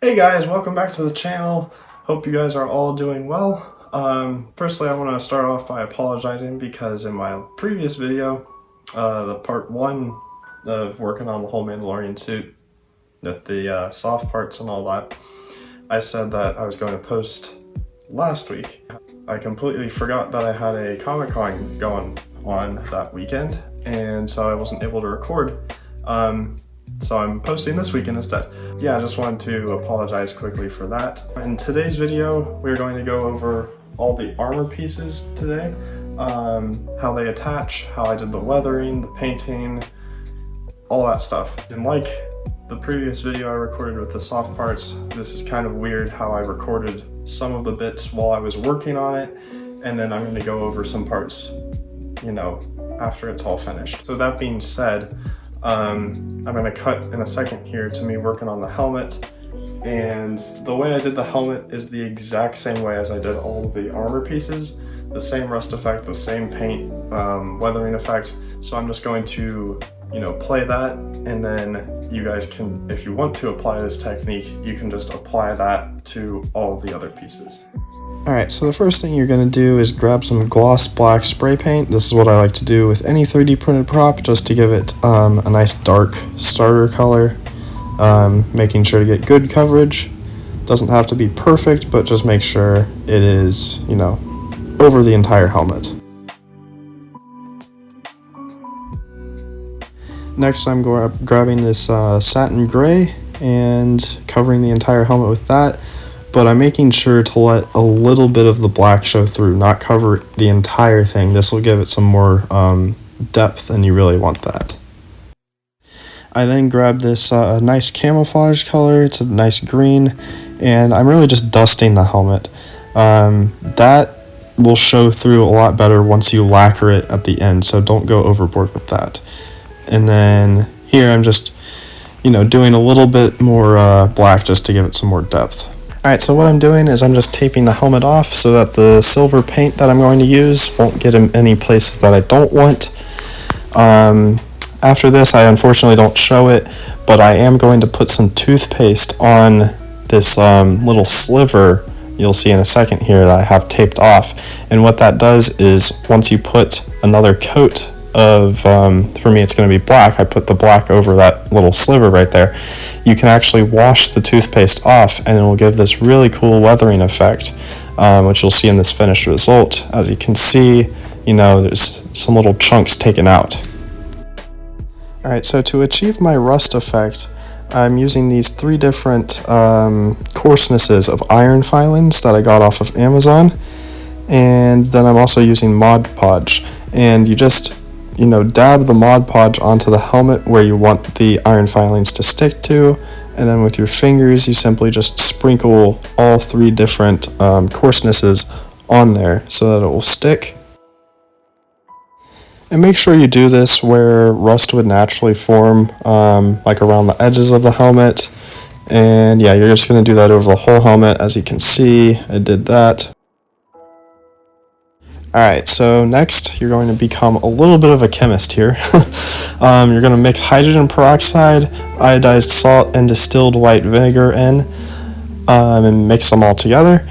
Hey guys, welcome back to the channel. Hope you guys are all doing well. Firstly, I want to start off by apologizing because in my previous video, the part 1 of working on the whole Mandalorian suit, with the soft parts and all that, I said that I was going to post last week. I completely forgot that I had a Comic-Con going on that weekend, and so I wasn't able to record. So I'm posting this weekend instead. Yeah, I just wanted to apologize quickly for that. In today's video, we're going to go over all the armor pieces today, how they attach, how I did the weathering, the painting, all that stuff. And like the previous video I recorded with the soft parts, this is kind of weird how I recorded some of the bits while I was working on it, and then I'm going to go over some parts, you know, after it's all finished. So that being said, I'm going to cut in a second here to me working on the helmet, and the way I did the helmet is the exact same way as I did all of the armor pieces, the same rust effect, the same paint, weathering effect. So I'm just going to, you know, play that, and then you guys can, if you want to apply this technique, you can just apply that to all of the other pieces. Alright, so the first thing you're going to do is grab some gloss black spray paint. This is what I like to do with any 3D printed prop, just to give it a nice dark starter color, making sure to get good coverage. Doesn't have to be perfect, but just make sure it is, you know, over the entire helmet. Next, I'm grabbing this satin gray and covering the entire helmet with that. But I'm making sure to let a little bit of the black show through, not cover the entire thing. This will give it some more depth, and you really want that. I then grab this nice camouflage color. It's a nice green, and I'm really just dusting the helmet. That will show through a lot better once you lacquer it at the end, so don't go overboard with that. And then here I'm just, you know, doing a little bit more black just to give it some more depth. Alright, so what I'm doing is I'm just taping the helmet off so that the silver paint that I'm going to use won't get in any places that I don't want. After this, I unfortunately don't show it, but I am going to put some toothpaste on this little sliver you'll see in a second here that I have taped off. And what that does is once you put another coat of, for me it's going to be black, I put the black over that little sliver right there, you can actually wash the toothpaste off and it will give this really cool weathering effect, which you'll see in this finished result. As you can see, you know, there's some little chunks taken out. Alright, so to achieve my rust effect, I'm using these 3 different coarsenesses of iron filings that I got off of Amazon, and then I'm also using Mod Podge, and you just, you know, dab the Mod Podge onto the helmet where you want the iron filings to stick to, and then with your fingers you simply just sprinkle all 3 different coarsenesses on there so that it will stick. And make sure you do this where rust would naturally form, like around the edges of the helmet. And yeah, you're just going to do that over the whole helmet. As you can see, I did that. Alright, so next you're going to become a little bit of a chemist here. You're going to mix hydrogen peroxide, iodized salt, and distilled white vinegar in, and mix them all together.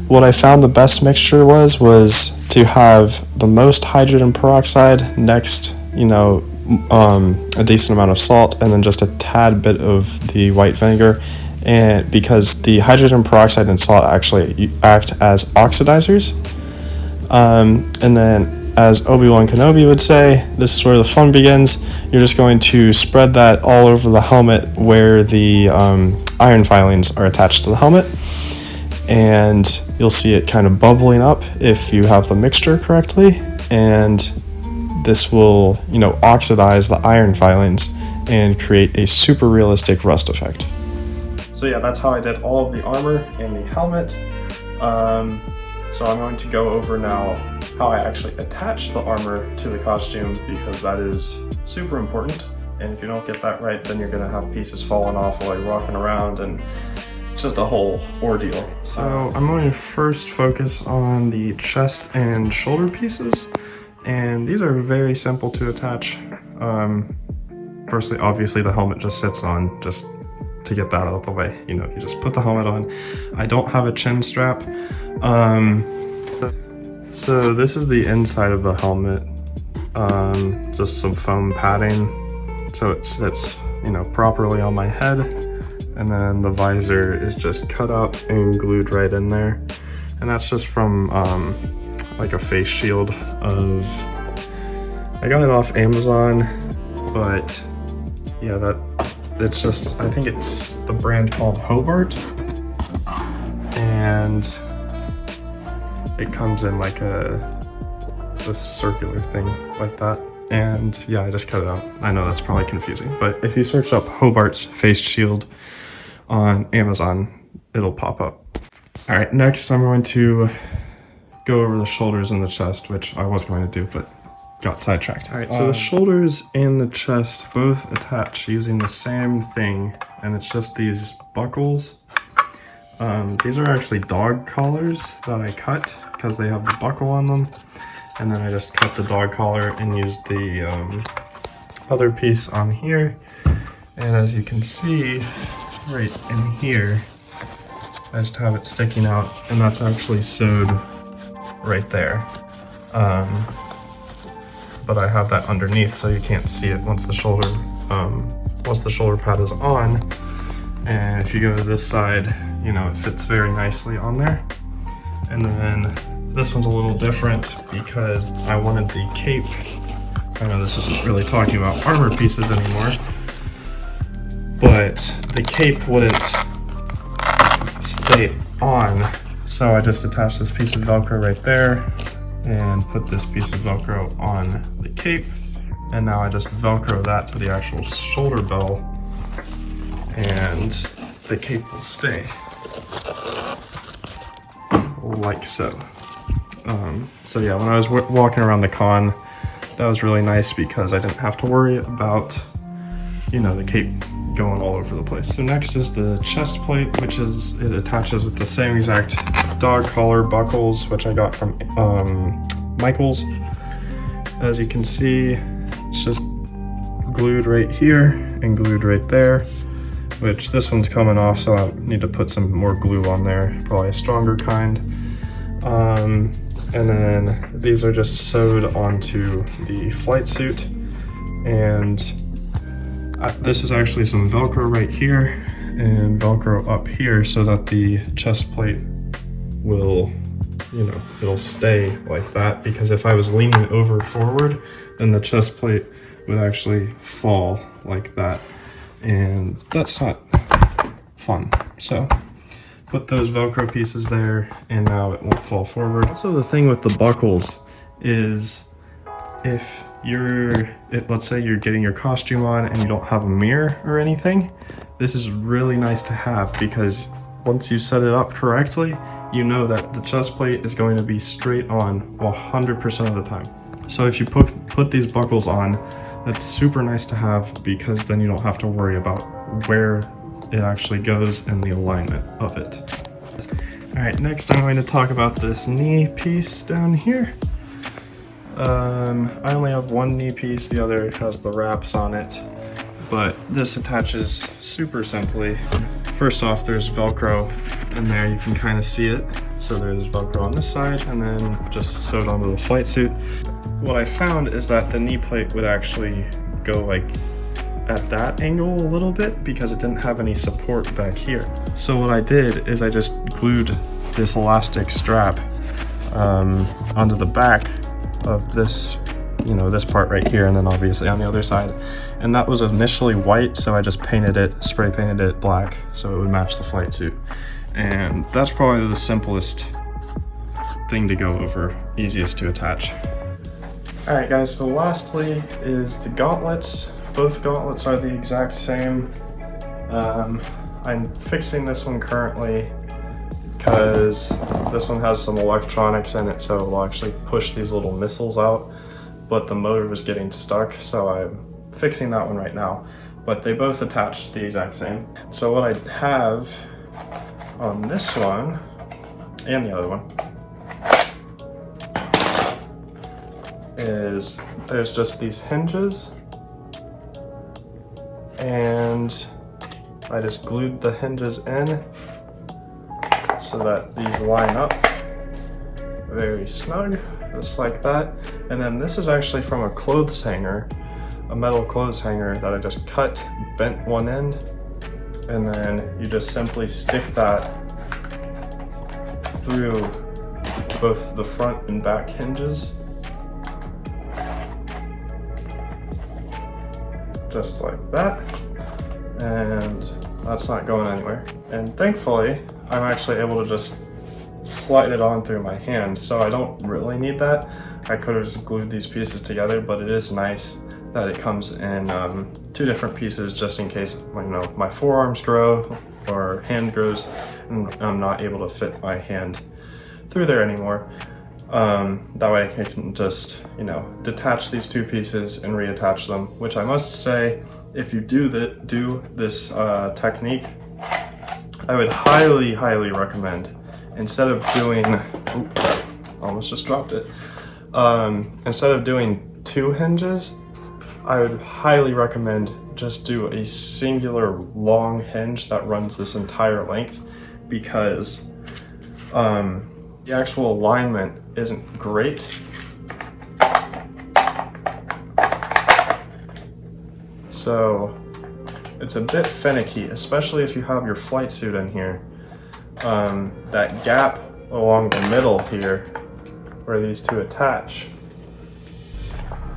What I found the best mixture was to have the most hydrogen peroxide, next, you know, a decent amount of salt, and then just a tad bit of the white vinegar. And because the hydrogen peroxide and salt actually act as oxidizers. And then, as Obi-Wan Kenobi would say, this is where the fun begins. You're just going to spread that all over the helmet where the iron filings are attached to the helmet, and you'll see it kind of bubbling up if you have the mixture correctly, and this will, you know, oxidize the iron filings and create a super realistic rust effect. So yeah, that's how I did all of the armor and the helmet. So I'm going to go over now how I actually attach the armor to the costume, because that is super important, and if you don't get that right, then you're going to have pieces falling off while you're walking around, and it's just a whole ordeal. So I'm going to first focus on the chest and shoulder pieces, and these are very simple to attach. Firstly, obviously the helmet just sits on just to get that out of the way. You know, you just put the helmet on. I don't have a chin strap. So this is the inside of the helmet. Just some foam padding so it sits, you know, properly on my head. And then the visor is just cut out and glued right in there. And that's just from like a face shield of, I got it off Amazon, but yeah, it's just, I think it's the brand called Hobart, and it comes in like a circular thing like that. And yeah, I just cut it out. I know that's probably confusing, but if you search up Hobart's face shield on Amazon, it'll pop up. All right, next I'm going to go over the shoulders and the chest, which I was going to do, but got sidetracked. All right, so the shoulders and the chest both attach using the same thing, and it's just these buckles. These are actually dog collars that I cut because they have the buckle on them, and then I just cut the dog collar and used the other piece on here. And as you can see, right in here, I just have it sticking out, and that's actually sewed right there. But I have that underneath so you can't see it once the shoulder pad is on. And if you go to this side, you know, it fits very nicely on there. And then this one's a little different because I wanted the cape. I know this isn't really talking about armor pieces anymore, but the cape wouldn't stay on. So I just attached this piece of Velcro right there and put this piece of Velcro on the cape, and now I just Velcro that to the actual shoulder bell, and the cape will stay like so. So yeah, when I was walking around the con, that was really nice because I didn't have to worry about, you know, the cape going all over the place. So next is the chest plate, which is, it attaches with the same exact dog collar buckles, which I got from Michael's. As you can see, it's just glued right here and glued right there, which this one's coming off, so I need to put some more glue on there, probably a stronger kind. And then these are just sewed onto the flight suit, and this is actually some Velcro right here and Velcro up here so that the chest plate will, you know, it'll stay like that, because if I was leaning over forward, then the chest plate would actually fall like that, and that's not fun. So put those Velcro pieces there, and now it won't fall forward. Also, the thing with the buckles is if let's say you're getting your costume on and you don't have a mirror or anything, this is really nice to have, because once you set it up correctly, you know that the chest plate is going to be straight on 100% of the time. So if you put these buckles on, that's super nice to have, because then you don't have to worry about where it actually goes and the alignment of it. All right, next I'm going to talk about this knee piece down here. I only have one knee piece, the other has the wraps on it, but this attaches super simply. First off, there's Velcro in there, you can kind of see it. So there's Velcro on this side, and then just sewed onto the flight suit. What I found is that the knee plate would actually go like at that angle a little bit because it didn't have any support back here. So what I did is I just glued this elastic strap onto the back of this, you know, this part right here, and then obviously on the other side. And that was initially white, so I just spray painted it black so it would match the flight suit. And that's probably the simplest thing to go over, easiest to attach. All right guys, so lastly is the gauntlets. Both gauntlets are the exact same. I'm fixing this one currently because this one has some electronics in it, so it'll actually push these little missiles out, but the motor was getting stuck, so I'm fixing that one right now. But they both attach the exact same. So what I have on this one and the other one is there's just these hinges, and I just glued the hinges in so that these line up very snug, just like that. And then this is actually from a clothes hanger, a metal clothes hanger that I just cut, bent one end, and then you just simply stick that through both the front and back hinges. Just like that. And that's not going anywhere. And thankfully, I'm actually able to just slide it on through my hand, so I don't really need that. I could have just glued these pieces together, but it is nice that it comes in two different pieces just in case, you know, my forearms grow or hand grows and I'm not able to fit my hand through there anymore. That way I can just, you know, detach these two pieces and reattach them, which I must say, if you do this technique, I would highly recommend, instead of doing, almost just dropped it. Instead of doing two hinges, I would highly recommend just do a singular long hinge that runs this entire length, because the actual alignment isn't great. So it's a bit finicky, especially if you have your flight suit in here. That gap along the middle here, where these two attach.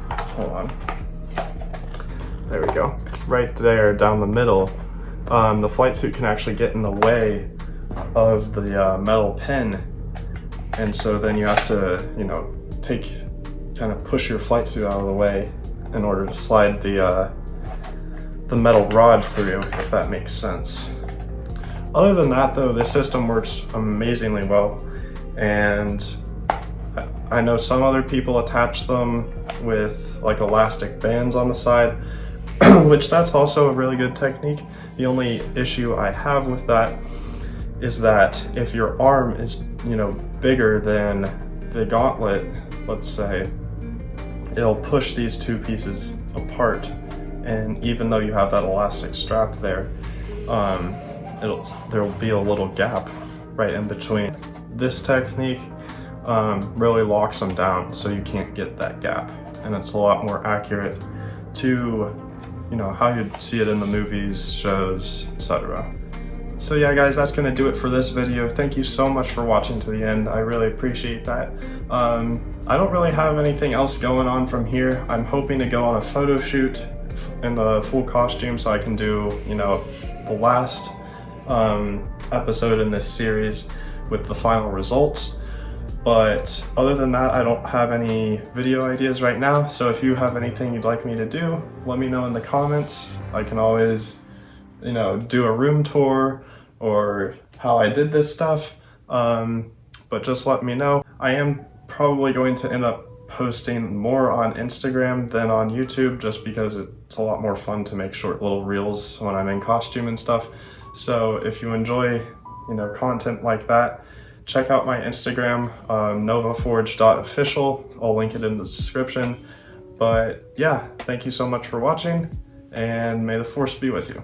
Hold on. There we go. Right there, down the middle. The flight suit can actually get in the way of the metal pin. And so then you have to, you know, kind of push your flight suit out of the way in order to slide the metal rod through, if that makes sense. Other than that though, this system works amazingly well, and I know some other people attach them with like elastic bands on the side, which that's also a really good technique. The only issue I have with that is that if your arm is, you know, bigger than the gauntlet, let's say, it'll push these two pieces apart. And even though you have that elastic strap there, there'll be a little gap right in between. This technique really locks them down, so you can't get that gap, and it's a lot more accurate to, you know, how you'd see it in the movies, shows, etc. So yeah guys, that's gonna do it for this video. Thank you so much for watching to the end. I really appreciate that. I don't really have anything else going on from here. I'm hoping to go on a photo shoot in the full costume so I can do, you know, the last episode in this series with the final results. But other than that, I don't have any video ideas right now. So if you have anything you'd like me to do, let me know in the comments. I can always, you know, do a room tour or how I did this stuff. But just let me know. I am probably going to end up posting more on Instagram than on YouTube, just because it's a lot more fun to make short little reels when I'm in costume and stuff. So if you enjoy, you know, content like that, check out my Instagram, novaforge.official. I'll link it in the description. But yeah, thank you so much for watching, and may the force be with you.